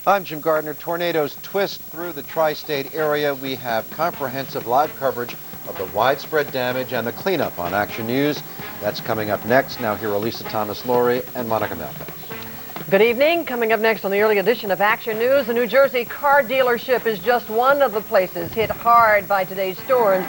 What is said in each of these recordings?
I'm Jim Gardner. Tornadoes twist through the tri-state area. We have comprehensive live coverage of the widespread damage and the cleanup on Action News. That's coming up next. Now here are Lisa Thomas-Laurie and Monica Malpass. Good evening. Coming up next on the early edition of Action News, the New Jersey car dealership is just one of the places hit hard by today's storms.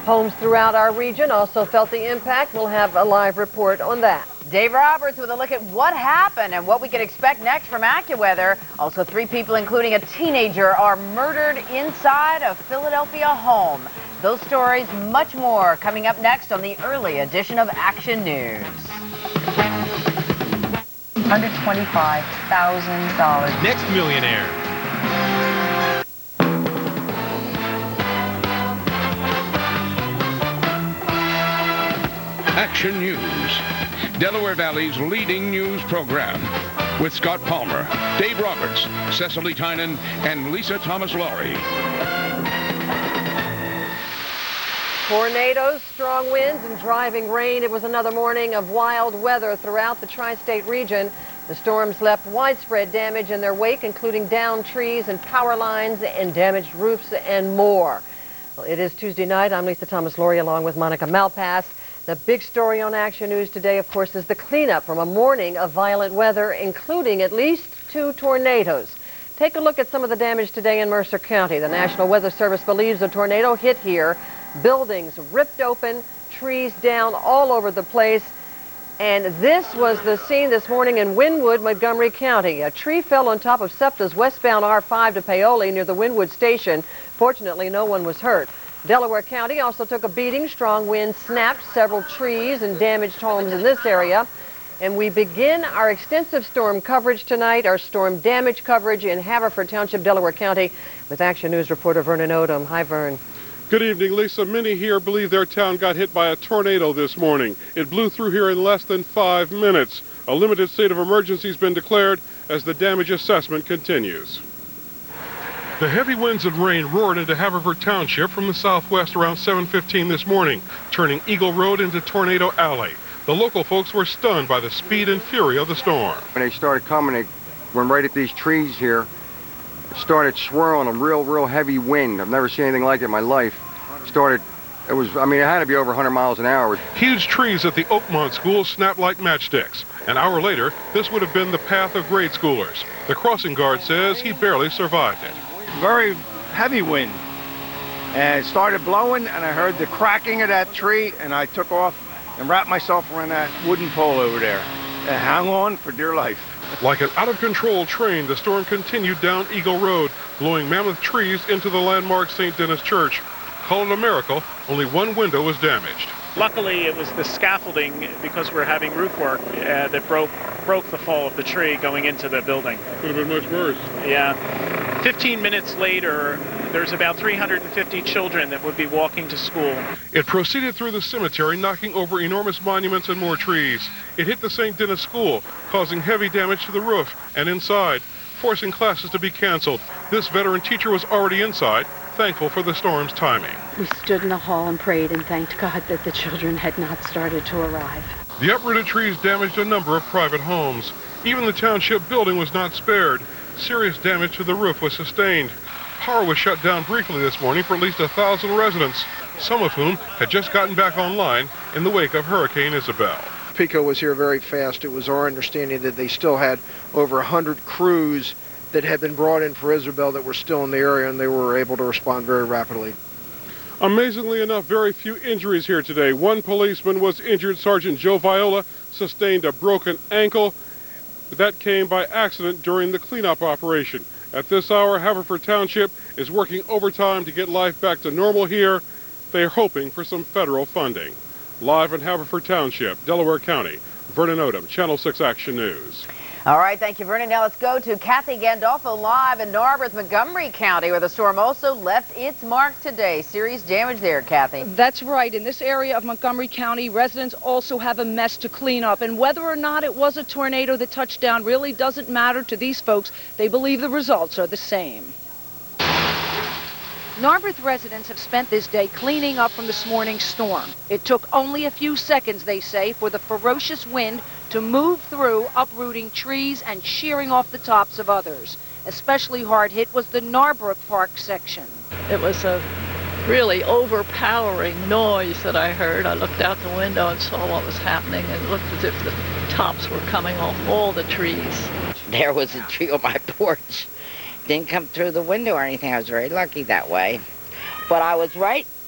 Homes throughout our region also felt the impact. We'll have a live report on that. Dave Roberts with a look at what happened and what we can expect next from AccuWeather. Also, 3 people, including a teenager, are murdered inside a Philadelphia home. Those stories, much more, coming up next on the early edition of Action News. $125,000. Next millionaire. Action News, Delaware Valley's leading news program, with Scott Palmer, Dave Roberts, Cecily Tynan, and Lisa Thomas-Laurie. Tornadoes, strong winds, and driving rain. It was another morning of wild weather throughout the tri-state region. The storms left widespread damage in their wake, including downed trees and power lines and damaged roofs and more. Well, it is Tuesday night. I'm Lisa Thomas-Laurie along with Monica Malpass. The big story on Action News today, of course, is the cleanup from a morning of violent weather, including at least 2 tornadoes. Take a look at some of the damage today in Mercer County. The National Weather Service believes a tornado hit here. Buildings ripped open, trees down all over the place. And this was the scene this morning in Wynwood, Montgomery County. A tree fell on top of SEPTA's westbound R5 to Paoli near the Wynwood station. Fortunately, no one was hurt. Delaware County also took a beating. Strong winds snapped several trees and damaged homes in this area. And we begin our extensive storm coverage tonight, our storm damage coverage in Haverford Township, Delaware County, with Action News reporter Vernon Odom. Hi, Vern. Good evening, Lisa. Many here believe their town got hit by a tornado this morning. It blew through here in less than 5 minutes. A limited state of emergency has been declared as the damage assessment continues. The heavy winds and rain roared into Haverford Township from the southwest around 7:15 this morning, turning Eagle Road into Tornado Alley. The local folks were stunned by the speed and fury of the storm. When they started coming, they went right at these trees here. It started swirling a real heavy wind. I've never seen anything like it in my life. It had to be over 100 miles an hour. Huge trees at the Oakmont School snapped like matchsticks. An hour later, this would have been the path of grade schoolers. The crossing guard says he barely survived it. Very heavy wind, and it started blowing, and I heard the cracking of that tree, and I took off and wrapped myself around that wooden pole over there and hung on for dear life. Like an out-of-control train, the storm continued down Eagle Road, blowing mammoth trees into the landmark St. Denis Church. Call it a miracle, only one window was damaged. Luckily, it was the scaffolding, because we're having roof work, that broke the fall of the tree going into the building. Could have been much worse. Yeah. 15 minutes later, there's about 350 children that would be walking to school. It proceeded through the cemetery, knocking over enormous monuments and more trees. It hit the St. Denis School, causing heavy damage to the roof and inside, forcing classes to be canceled. This veteran teacher was already inside, thankful for the storm's timing. We stood in the hall and prayed and thanked God that the children had not started to arrive. The uprooted trees damaged a number of private homes. Even the township building was not spared. Serious damage to the roof was sustained. Power was shut down briefly this morning for at least 1,000 residents, some of whom had just gotten back online in the wake of Hurricane Isabel. PECO was here very fast. It was our understanding that they still had over 100 crews that had been brought in for Isabel that were still in the area, and they were able to respond very rapidly. Amazingly enough, very few injuries here today. One policeman was injured. Sergeant Joe Viola sustained a broken ankle. That came by accident during the cleanup operation. At this hour, Haverford Township is working overtime to get life back to normal here. They are hoping for some federal funding. Live in Haverford Township, Delaware County, Vernon Odom, Channel 6 Action News. All right, thank you, Vernon. Now let's go to Kathy Gandolfo live in Narberth, Montgomery County, where the storm also left its mark today. Serious damage there, Kathy. That's right. In this area of Montgomery County, residents also have a mess to clean up. And whether or not it was a tornado that touched down really doesn't matter to these folks. They believe the results are the same. Narberth residents have spent this day cleaning up from this morning's storm. It took only a few seconds, they say, for the ferocious wind to move through, uprooting trees and shearing off the tops of others. Especially hard hit was the Narberth Park section. It was a really overpowering noise that I heard. I looked out the window and saw what was happening, and it looked as if the tops were coming off all the trees. There was a tree on my porch. Didn't come through the window or anything. I was very lucky that way. But I was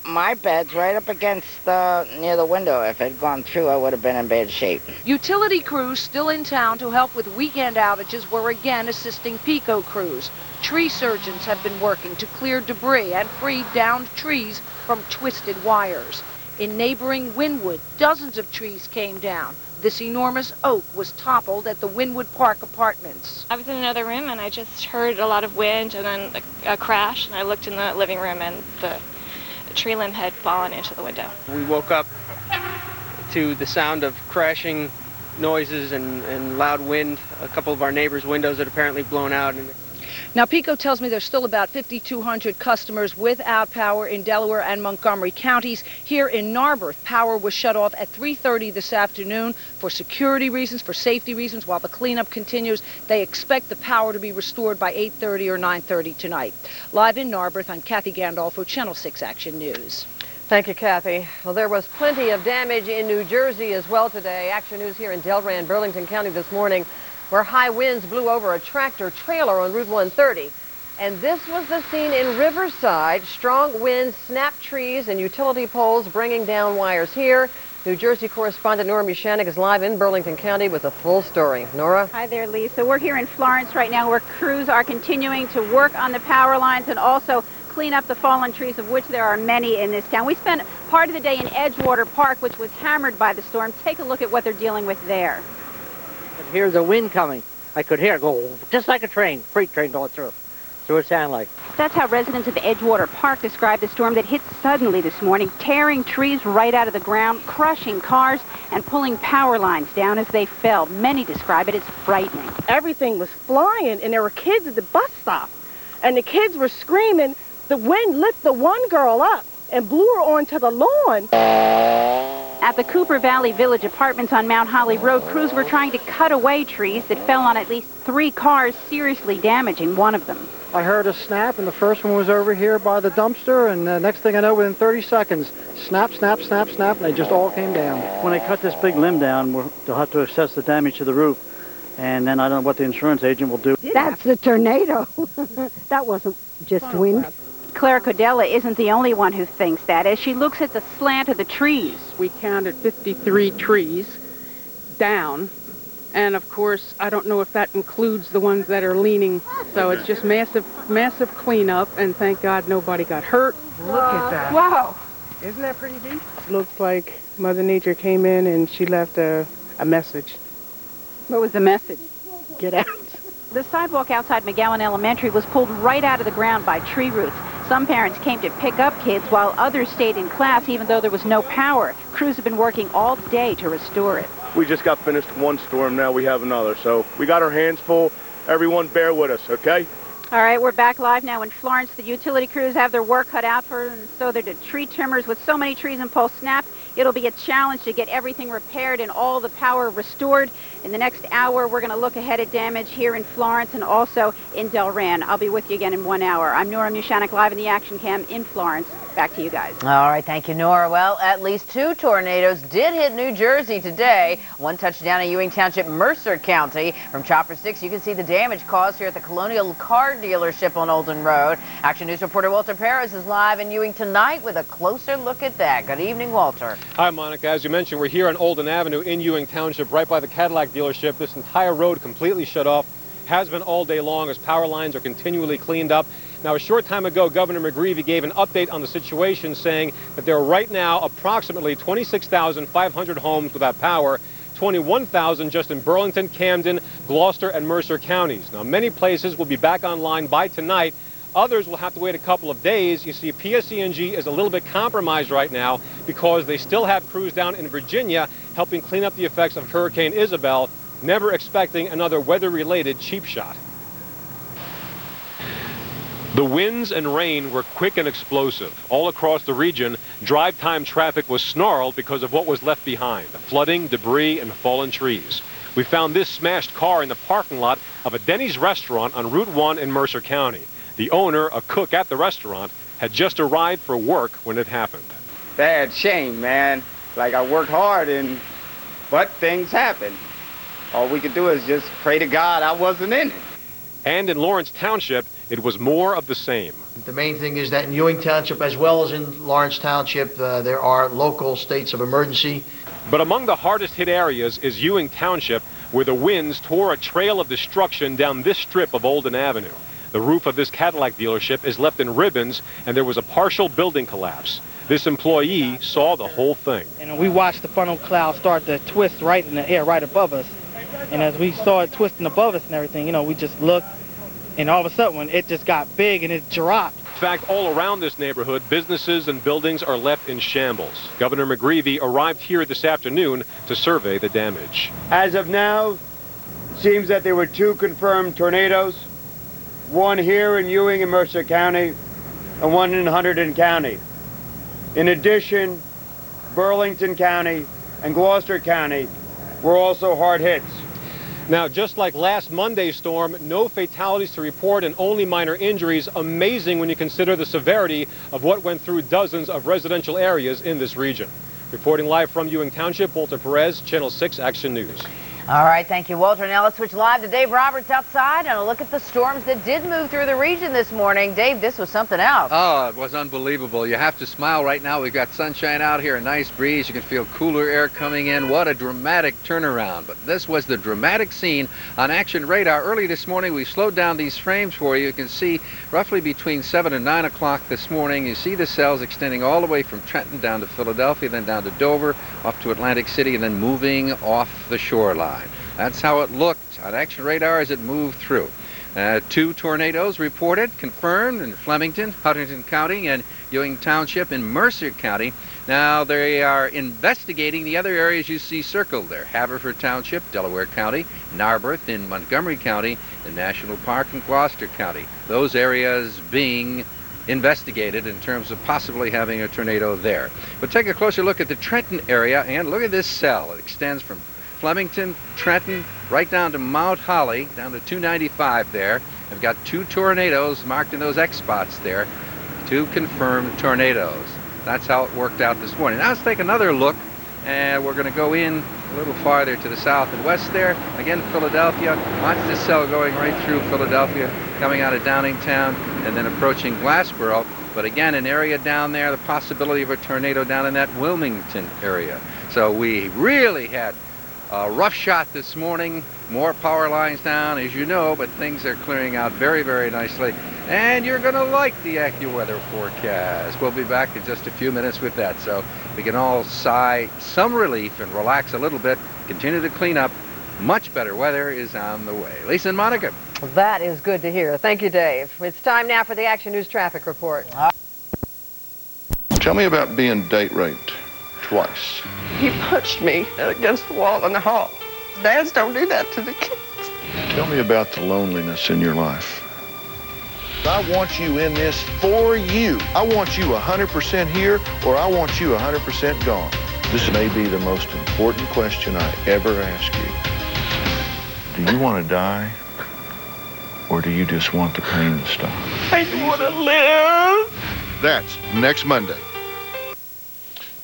my bed's right up against near the window. If it had gone through, I would have been in bad shape. Utility crews still in town to help with weekend outages were again assisting PECO crews. Tree surgeons have been working to clear debris and free downed trees from twisted wires. In neighboring Wynwood, dozens of trees came down. This enormous oak was toppled at the Wynwood Park apartments. I was in another room and I just heard a lot of wind and then a crash, and I looked in the living room and the tree limb had fallen into the window. We woke up to the sound of crashing noises and loud wind. A couple of our neighbors' windows had apparently blown out. Now, PECO tells me there's still about 5,200 customers without power in Delaware and Montgomery counties. Here in Narberth, power was shut off at 3:30 this afternoon for security reasons, for safety reasons. While the cleanup continues, they expect the power to be restored by 8:30 or 9:30 tonight. Live in Narberth, I'm Kathy Gandolfo, Channel 6 Action News. Thank you, Kathy. Well, there was plenty of damage in New Jersey as well today. Action News here in Delray and Burlington County this morning, where high winds blew over a tractor trailer on Route 130. And this was the scene in Riverside. Strong winds snapped trees and utility poles, bringing down wires here. New Jersey correspondent Nora Mushanek is live in Burlington County with a full story. Nora? Hi there, Lisa. We're here in Florence right now, where crews are continuing to work on the power lines and also clean up the fallen trees, of which there are many in this town. We spent part of the day in Edgewater Park, which was hammered by the storm. Take a look at what they're dealing with there. I could hear the wind coming. I could hear it go just like a train, freight train going through. So it sounded like. That's how residents of Edgewater Park described the storm that hit suddenly this morning, tearing trees right out of the ground, crushing cars, and pulling power lines down as they fell. Many describe it as frightening. Everything was flying, and there were kids at the bus stop, and the kids were screaming. The wind lifted the one girl up and blew her onto the lawn. At the Cooper Valley Village Apartments on Mount Holly Road, crews were trying to cut away trees that fell on at least 3 cars, seriously damaging one of them. I heard a snap, and the first one was over here by the dumpster, and next thing I know, within 30 seconds, snap, snap, snap, snap, and they just all came down. When they cut this big limb down, they'll have to assess the damage to the roof, and then I don't know what the insurance agent will do. That's the tornado. That wasn't just wind. Claire Codella isn't the only one who thinks that. As she looks at the slant of the trees, we counted 53 trees down, and of course I don't know if that includes the ones that are leaning, so it's just massive cleanup, and thank God nobody got hurt. Look at that. Wow. Isn't that pretty deep? Looks like Mother Nature came in and she left a message. What was the message? Get out. The sidewalk outside McGowan Elementary was pulled right out of the ground by tree roots. Some parents came to pick up kids while others stayed in class even though there was no power. Crews have been working all day to restore it. We just got finished one storm, now we have another. So we got our hands full. Everyone bear with us, okay? All right, we're back live now in Florence. The utility crews have their work cut out for them, so they're the tree trimmers. With so many trees and poles snapped, it'll be a challenge to get everything repaired and all the power restored. In the next hour, we're going to look ahead at damage here in Florence and also in Delran. I'll be with you again in 1 hour. I'm Nora Mushanek, live in the Action Cam in Florence. Back to you guys. All right, thank you, Nora. Well, at least 2 tornadoes did hit New Jersey today. One touched down in Ewing Township, Mercer County. From Chopper 6, you can see the damage caused here at the Colonial Car Dealership on Olden Road. Action News reporter Walter Perez is live in Ewing tonight with a closer look at that. Good evening, Walter. Hi, Monica. As you mentioned, we're here on Olden Avenue in Ewing Township, right by the Cadillac dealership. This entire road completely shut off. Has been all day long as power lines are continually cleaned up. Now, a short time ago, Governor McGreevey gave an update on the situation, saying that there are right now approximately 26,500 homes without power, 21,000 just in Burlington, Camden, Gloucester, and Mercer counties. Now, many places will be back online by tonight. Others will have to wait a couple of days. You see, PSE&G is a little bit compromised right now because they still have crews down in Virginia helping clean up the effects of Hurricane Isabel, never expecting another weather-related cheap shot. The winds and rain were quick and explosive. All across the region, drive time traffic was snarled because of what was left behind, flooding, debris, and fallen trees. We found this smashed car in the parking lot of a Denny's restaurant on Route 1 in Mercer County. The owner, a cook at the restaurant, had just arrived for work when it happened. Bad shame, man. Like, I worked hard, but things happen. All we could do is just pray to God I wasn't in it. And in Lawrence Township, it was more of the same. The main thing is that in Ewing Township, as well as in Lawrence Township, there are local states of emergency. But among the hardest hit areas is Ewing Township, where the winds tore a trail of destruction down this strip of Olden Avenue. The roof of this Cadillac dealership is left in ribbons, and there was a partial building collapse. This employee saw the whole thing. And we watched the funnel cloud start to twist right in the air right above us. And as we saw it twisting above us and everything, you know, we just looked, and all of a sudden when it just got big and it dropped. In fact, all around this neighborhood, businesses and buildings are left in shambles. Governor McGreevey arrived here this afternoon to survey the damage. As of now, seems that there were 2 confirmed tornadoes, one here in Ewing and Mercer County, and one in Hunterdon County. In addition, Burlington County and Gloucester County were also hard hits. Now, just like last Monday's storm, no fatalities to report and only minor injuries. Amazing when you consider the severity of what went through dozens of residential areas in this region. Reporting live from Ewing Township, Walter Perez, Channel 6 Action News. All right, thank you, Walter. Now let's switch live to Dave Roberts outside and a look at the storms that did move through the region this morning. Dave, this was something else. Oh, it was unbelievable. You have to smile right now. We've got sunshine out here, a nice breeze. You can feel cooler air coming in. What a dramatic turnaround. But this was the dramatic scene on Action Radar. Early this morning, we slowed down these frames for you. You can see roughly between 7 and 9 o'clock this morning, you see the cells extending all the way from Trenton down to Philadelphia, then down to Dover, up to Atlantic City, and then moving off the shoreline. That's how it looked on Action Radar as it moved through. 2 tornadoes reported, confirmed in Flemington, Hunterdon County, and Ewing Township in Mercer County. Now they are investigating the other areas you see circled there. Haverford Township, Delaware County, Narberth in Montgomery County, and National Park in Gloucester County. Those areas being investigated in terms of possibly having a tornado there. But take a closer look at the Trenton area and look at this cell. It extends from Flemington, Trenton, right down to Mount Holly, down to 295 there. I've got 2 tornadoes marked in those X spots there. 2 confirmed tornadoes. That's how it worked out this morning. Now let's take another look, and we're going to go in a little farther to the south and west there. Again, Philadelphia. Watch this cell going right through Philadelphia, coming out of Downingtown, and then approaching Glassboro. But again, an area down there, the possibility of a tornado down in that Wilmington area. So we really had a rough shot this morning, more power lines down, as you know, but things are clearing out very, very nicely. And you're going to like the AccuWeather forecast. We'll be back in just a few minutes with that, so we can all sigh some relief and relax a little bit, continue to clean up. Much better weather is on the way. Lisa and Monica. That is good to hear. Thank you, Dave. It's time now for the Action News Traffic Report. Tell me about being date raped twice. He punched me against the wall in the hall. Dads don't do that to the kids. Tell me about the loneliness in your life. I want you in this for you. I want you 100% here, or I want you 100% gone. This may be the most important question I ever ask you. Do you want to die, or do you just want the pain to stop? I want to live. That's next Monday.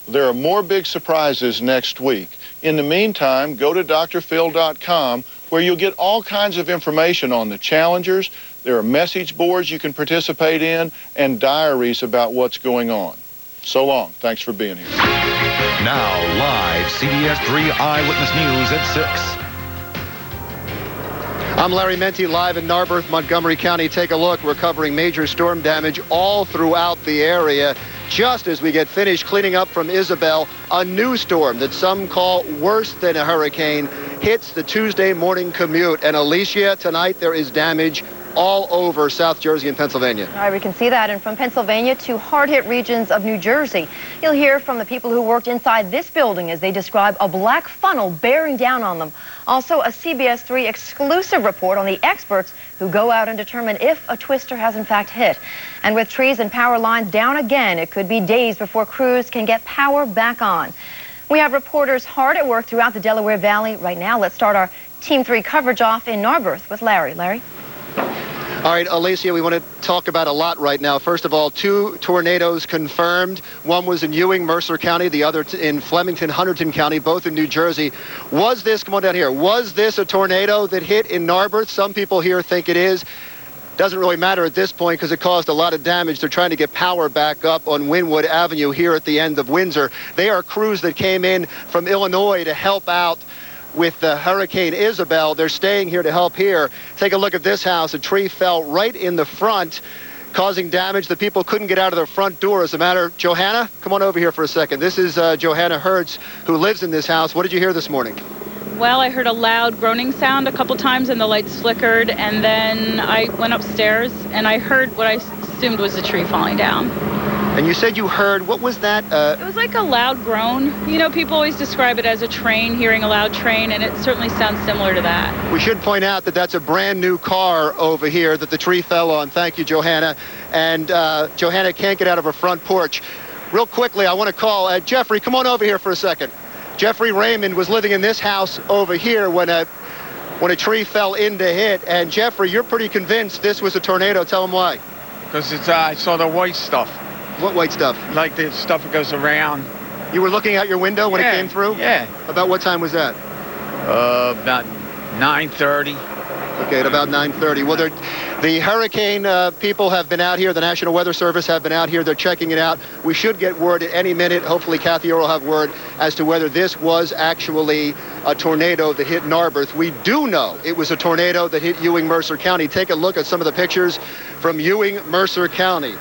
There are more big surprises next week. In the meantime, go to drphil.com where you'll get all kinds of information on the challengers. There are message boards you can participate in and diaries about what's going on. So long. Thanks for being here. Now, live CBS 3 Eyewitness News at 6. I'm Larry Menti, live in Narberth, Montgomery County. Take a look. We're covering major storm damage all throughout the area. Just as we get finished cleaning up from Isabel, a new storm that some call worse than a hurricane hits the Tuesday morning commute. And Alicia, tonight there is damage all over South Jersey and Pennsylvania. All right, we can see that. And from Pennsylvania to hard-hit regions of New Jersey. You'll hear from the people who worked inside this building as they describe a black funnel bearing down on them. Also, a CBS 3 exclusive report on the experts who go out and determine if a twister has in fact hit. And with trees and power lines down again, it could be days before crews can get power back on. We have reporters hard at work throughout the Delaware Valley right now. Let's start our Team 3 coverage off in Narberth with Larry. Larry? All right, Alicia, we want to talk about a lot right now. First of all, 2 tornadoes confirmed. One was in Ewing, Mercer County, the other in Flemington, Hunterdon County, both in New Jersey. Was this, come on down here, was this a tornado that hit in Narberth? Some people here think it is. Doesn't really matter at this point because it caused a lot of damage. They're trying to get power back up on Wynwood Avenue here at the end of Windsor. They are crews that came in from Illinois to help out with Hurricane Isabel. They're staying here to help here. Take a look at this house. A tree fell right in the front, causing damage. The people couldn't get out of their front door. As a matter, Johanna, come on over here for a second. This is Johanna Hertz, who lives in this house. What did you hear this morning? Well, I heard a loud groaning sound a couple times and the lights flickered, and then I went upstairs and I heard what I assumed was a tree falling down. And you said you heard, what was that? It was like a loud groan. You know, people always describe it as a train, hearing a loud train, and it certainly sounds similar to that. We should point out that that's a brand new car over here that the tree fell on. Thank you, Johanna. And Johanna can't get out of her front porch. Real quickly, I want to call Jeffrey, come on over here for a second. Jeffrey Raymond was living in this house over here when a tree fell in to hit. And Jeffrey, you're pretty convinced this was a tornado. Tell him why. Because I saw the white stuff. What white stuff? Like the stuff that goes around. You were looking out your window when it came through? Yeah. About what time was that? About 9:30. Okay, at about 9:30. Well, the hurricane people have been out here. The National Weather Service have been out here. They're checking it out. We should get word at any minute. Hopefully, Kathy Orr will have word as to whether this was actually a tornado that hit Narberth. We do know it was a tornado that hit Ewing, Mercer County. Take a look at some of the pictures from Ewing, Mercer County.